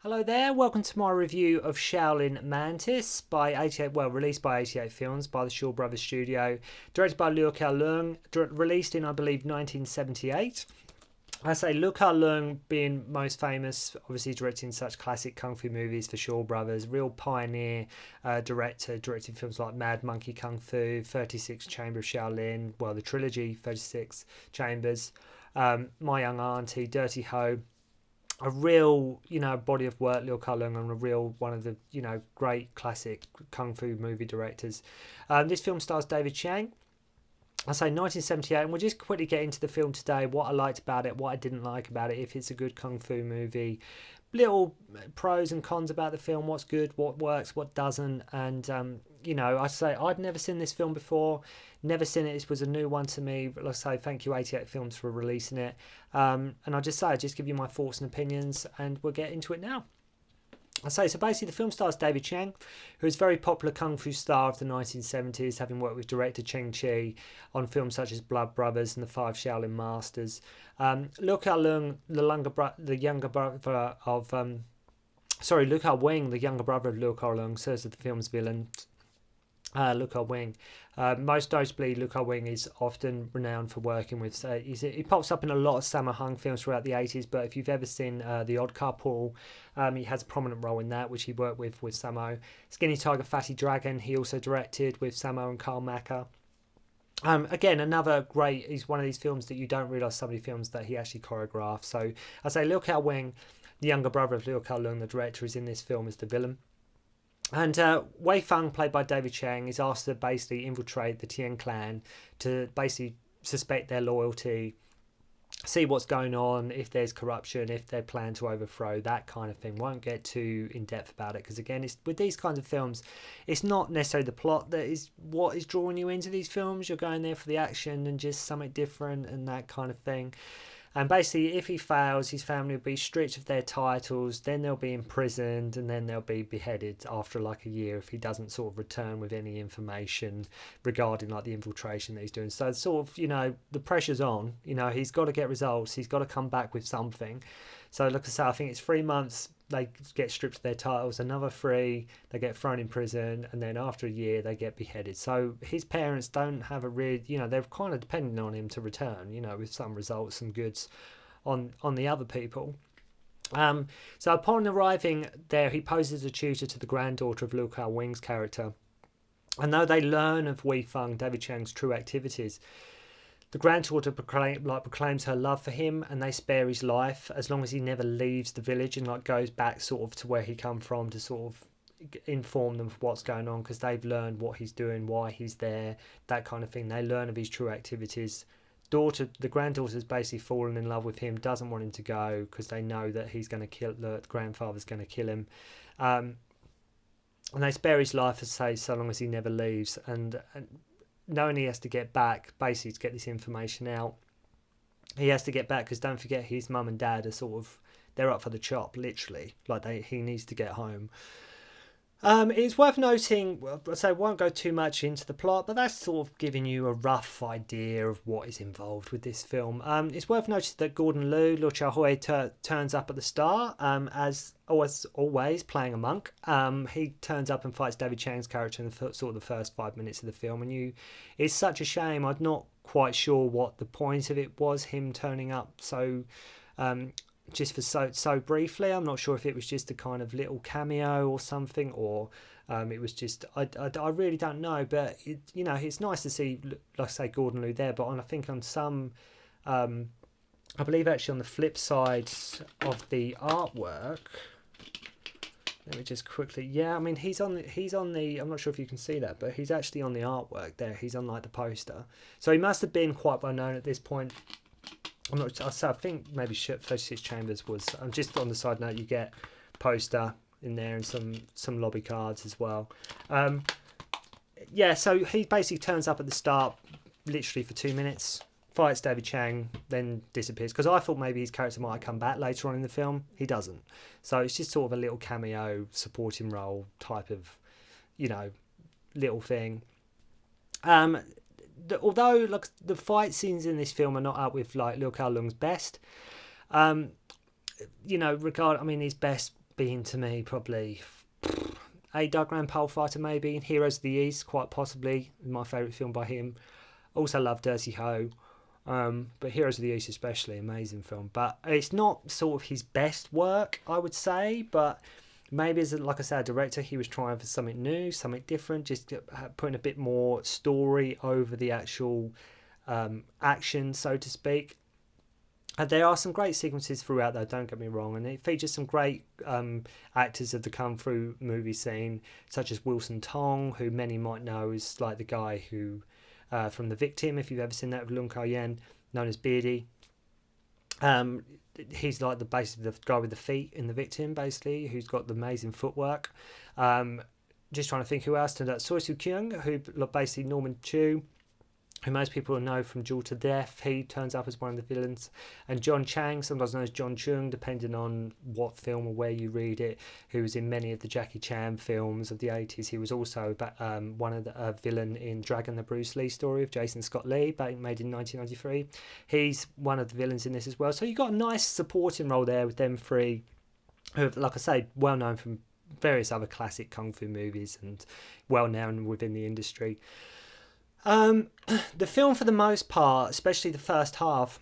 Hello there, welcome to my review of Shaolin Mantis released by 88 Films by the Shaw Brothers Studio, directed by Lau Kar-Leung, released in I believe 1978. I say Lau Kar-Leung being most famous, obviously directing such classic kung fu movies for Shaw Brothers, real pioneer director, directing films like Mad Monkey Kung Fu, 36 Chamber of Shaolin, well the trilogy 36 Chambers, My Young Auntie, Dirty Ho. A real, body of work, Lau Kar-Leung, and a real one of the, great classic kung fu movie directors. This film stars David Chiang. I say 1978, and we'll just quickly get into the film today, what I liked about it, what I didn't like about it, if it's a good kung fu movie, little pros and cons about the film, what's good, what works, what doesn't, and I say I'd never seen this film before, never seen it. This was a new one to me. Like I say, thank you 88 Films for releasing it, and I just give you my thoughts and opinions, and we'll get into it now. I say, so basically the film stars David Chiang, who is a very popular kung fu star of the 1970s, having worked with director Cheng Chi on films such as Blood Brothers and The Five Shaolin Masters. Lau Kar-Leung, Lau Kar-Leung, the younger brother of Lau Kar-Leung, serves as the film's villain. Lau Kar-Leung. Most notably, Lau Kar-Leung is often renowned for working with. He pops up in a lot of Sammo Hung films throughout the 80s, but if you've ever seen The Odd Couple, he has a prominent role in that, which he worked with Sammo. Skinny Tiger, Fatty Dragon, he also directed with Sammo and Carl Macker. Again, another great, he's one of these films that you don't realise some of the films that he actually choreographed. So I say Lau Kar-Leung, the younger brother of Lau Kar-Leung, the director, is in this film as the villain. And Wei Feng, played by David Chiang, is asked to basically infiltrate the Tian clan to basically suspect their loyalty, see what's going on, if there's corruption, if they plan to overthrow, that kind of thing. Won't get too in depth about it because again, with these kinds of films, it's not necessarily the plot that is what is drawing you into these films. You're going there for the action and just something different and that kind of thing. And basically, if he fails, his family will be stripped of their titles, then they'll be imprisoned, and then they'll be beheaded after like a year if he doesn't sort of return with any information regarding like the infiltration that he's doing. So it's sort of, the pressure's on. He's got to get results. He's got to come back with something. So like I say, I think it's 3 months, they get stripped of their titles, another 3, they get thrown in prison, and then after a year, they get beheaded. So his parents don't have a real, they're kind of depending on him to return, with some results, some goods on the other people. So upon arriving there, he poses as a tutor to the granddaughter of Lau Kar-Leung's character. And though they learn of Wei Feng, David Chiang's true activities, the granddaughter proclaims her love for him, and they spare his life as long as he never leaves the village and goes back sort of to where he come from to sort of inform them of what's going on, because they've learned what he's doing, why he's there, that kind of thing. They learn of his true activities. The granddaughter's basically fallen in love with him, doesn't want him to go because they know that he's going to kill the grandfather's going to kill him. And they spare his life, as I say, so long as he never leaves. And knowing he has to get back, basically to get this information out, he has to get back because don't forget his mum and dad are they're up for the chop, literally. He needs to get home. It's worth noting, I won't go too much into the plot, but that's sort of giving you a rough idea of what is involved with this film. It's worth noting that Gordon Liu, Lo Cha-hui, turns up at the start, as always, playing a monk. He turns up and fights David Chiang's character in the first 5 minutes of the film, and it's such a shame. I'm not quite sure what the point of it was, him turning up so just for so briefly. I'm not sure if it was just a kind of little cameo or something, or it was just I really don't know. But it's nice to see, like I say, Gordon Liu there. But I think on some, I believe actually on the flip side of the artwork. Let me just quickly. Yeah, I mean he's on the. I'm not sure if you can see that, but he's actually on the artwork there. He's on the poster. So he must have been quite well known at this point. I'm not. I think maybe 36 Chambers was. Just on the side note, you get poster in there and some lobby cards as well. Yeah, so he basically turns up at the start, literally for 2 minutes, fights David Chiang, then disappears. Because I thought maybe his character might come back later on in the film. He doesn't. So it's just sort of a little cameo, supporting role type of, little thing. Although the fight scenes in this film are not up with Lau Kar-Leung's best, his best been to me probably A Diagram Pole Fighter, maybe Heroes of the East, quite possibly my favourite film by him. Also love Dirty Ho. But Heroes of the East especially, amazing film. But it's not sort of his best work, I would say. But maybe as like I said, a director, he was trying for something new, something different, just putting a bit more story over the actual action, so to speak. There are some great sequences throughout, though, don't get me wrong, and it features some great actors of the kung fu movie scene, such as Wilson Tong, who many might know is like the guy who from The Victim, if you've ever seen that with Lau Kar-Leung, known as Beardy. He's like basically the guy with the feet in The Victim, basically, who's got the amazing footwork. Just trying to think who else. Turned out Soi Soo Kyung, who basically Norman Chu, who most people know from Duel to Death. He turns up as one of the villains. And John Chiang, sometimes known as John Chung, depending on what film or where you read it, who was in many of the Jackie Chan films of the 80s. He was also one of the villain in Dragon, the Bruce Lee story of Jason Scott Lee, made in 1993. He's one of the villains in this as well. So you've got a nice supporting role there with them three, who, like I say, well known from various other classic kung fu movies and well known within the industry. The film, for the most part, especially the first half,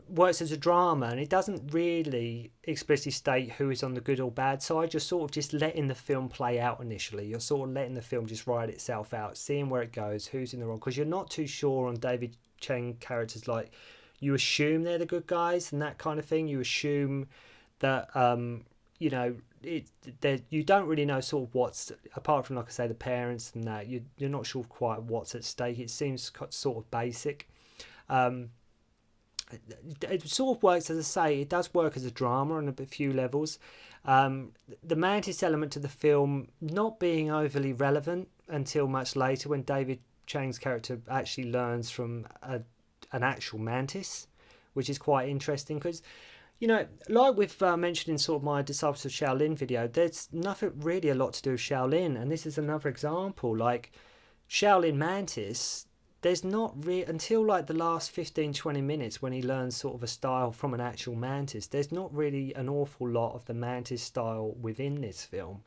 works as a drama, and it doesn't really explicitly state who is on the good or bad side. You're sort of just letting the film play out initially. You're sort of letting the film just ride itself out, seeing where it goes, who's in the wrong, because you're not too sure on David Chang characters. Like, you assume they're the good guys and that kind of thing. You assume that you know, you don't really know sort of what's, apart from, like I say, the parents and that, you're not sure quite what's at stake. It seems sort of basic. It sort of works, as I say, it does work as a drama on a few levels. The Mantis element to the film not being overly relevant until much later, when David Chang's character actually learns from an actual mantis, which is quite interesting, because, you know, like we've mentioned in sort of my Disciples of Shaolin video, there's nothing really a lot to do with Shaolin, and this is another example. Like, Shaolin Mantis, there's not really, until like the last 15-20 minutes when he learns sort of a style from an actual mantis, there's not really an awful lot of the mantis style within this film.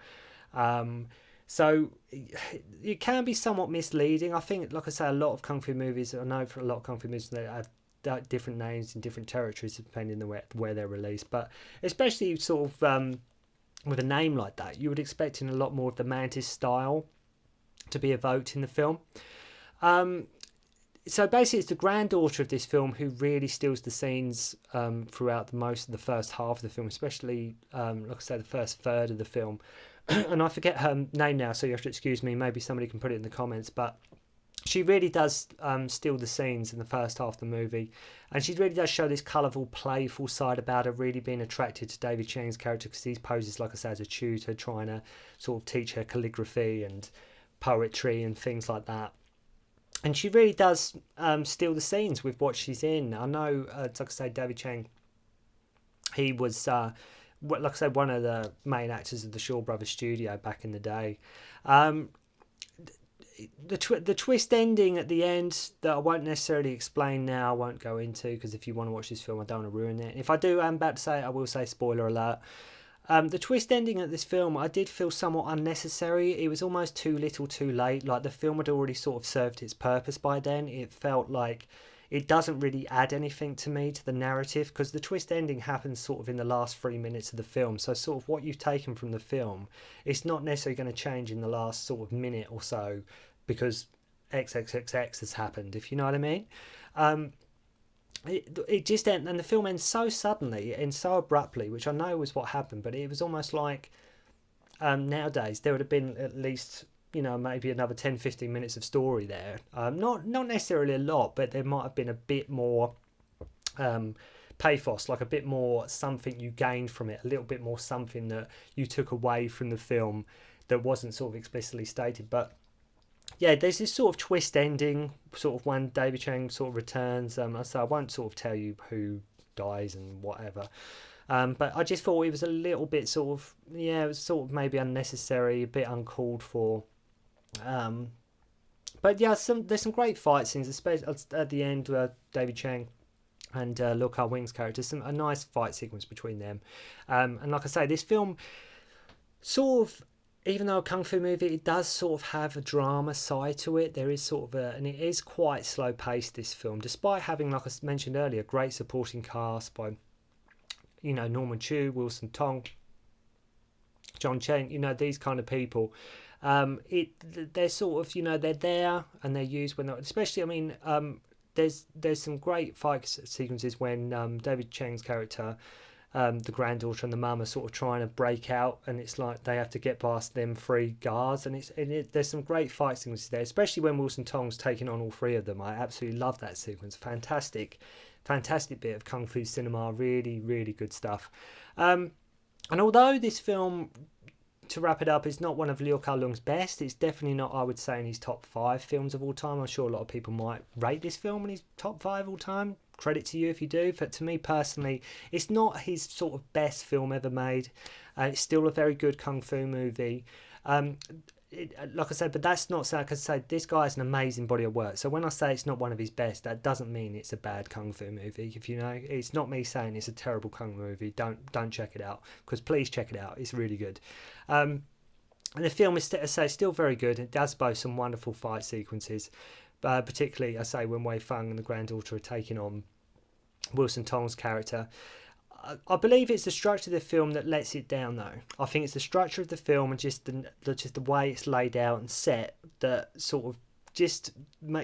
So it can be somewhat misleading. I think, like I say, a lot of kung fu movies, I know for a lot of kung fu movies, they have different names in different territories depending on where they're released, but especially sort of with a name like that, you would expect in a lot more of the mantis style to be evoked in the film. So basically it's the granddaughter of this film who really steals the scenes throughout most of the first half of the film, especially like I say, the first third of the film. And I forget her name now, so you have to excuse me, maybe somebody can put it in the comments, but she really does steal the scenes in the first half of the movie, and she really does show this colourful, playful side about her, really being attracted to David Chang's character, because he poses, like I said, as a tutor, trying to sort of teach her calligraphy and poetry and things like that. And she really does steal the scenes with what she's in. I know, like I say, David Chang, he was, like I said, one of the main actors of the Shaw Brothers studio back in the day. The twist ending at the end that I won't necessarily explain now, I won't go into, because if you want to watch this film, I don't want to ruin it. If I do, I'm about to say it, I will say spoiler alert. The twist ending at this film, I did feel somewhat unnecessary. It was almost too little too late. Like, the film had already sort of served its purpose by then. It felt like it doesn't really add anything to me, to the narrative, because the twist ending happens sort of in the last 3 minutes of the film. So sort of what you've taken from the film, it's not necessarily going to change in the last sort of minute or so, because XXXX has happened, if you know what I mean. It just ends, and the film ends so suddenly and so abruptly, which I know was what happened, but it was almost like nowadays there would have been at least, you know, maybe another 10-15 minutes of story there. Not necessarily a lot, but there might have been a bit more pathos, like a bit more something you gained from it, a little bit more something that you took away from the film that wasn't sort of explicitly stated. But yeah, there's this sort of twist ending, sort of when David Chang sort of returns. So I won't sort of tell you who dies and whatever. But I just thought it was a little bit sort of, yeah, it was sort of maybe unnecessary, a bit uncalled for. But yeah, there's some great fight scenes, especially at the end where David Chang and Lau Kar-Leung's character. A nice fight sequence between them. And like I say, this film sort of, even though a kung fu movie, it does sort of have a drama side to it. There is sort of and it is quite slow paced, this film, despite having, like I mentioned earlier, great supporting cast by, Norman Chu, Wilson Tong, John Chen, these kind of people. They're sort of, they're there and they're used when, especially, there's some great fight sequences when David Chang's character, the granddaughter and the mum, are sort of trying to break out, and it's like they have to get past them three guards, and there's some great fight sequences there, especially when Wilson Tong's taking on all three of them. I absolutely love that sequence. Fantastic bit of kung fu cinema. Really, really good stuff. And although this film, to wrap it up, is not one of Lau Kar-Leung's best, it's definitely not, I would say, in his top 5 films of all time. I'm sure a lot of people might rate this film in his top 5 all time. Credit to you if you do, but to me personally, it's not his sort of best film ever made. It's still a very good kung fu movie. Like I said, but that's not so. I can say this guy has an amazing body of work. So when I say it's not one of his best, that doesn't mean it's a bad kung fu movie. If it's not me saying it's a terrible kung fu movie. Don't check it out, because please check it out. It's really good. And the film is, I say, still very good. It does boast some wonderful fight sequences, particularly, I say, when Wei Feng and the granddaughter are taking on Wilson Tong's character. I believe it's the structure of the film that lets it down, though. I think it's the structure of the film and just the way it's laid out and set that sort of just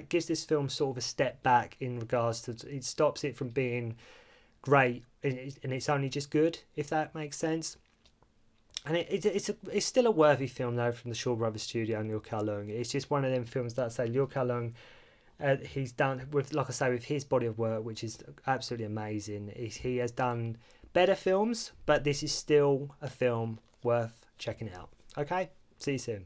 gives this film sort of a step back in regards to, it stops it from being great and it's only just good, if that makes sense. And it's still a worthy film, though, from the Shaw Brothers studio and Lau Kar-Leung. It's just one of them films that I say Lau Kar-Leung, he's done with, like I say, with his body of work, which is absolutely amazing. He has done better films, but this is still a film worth checking out. Okay, see you soon.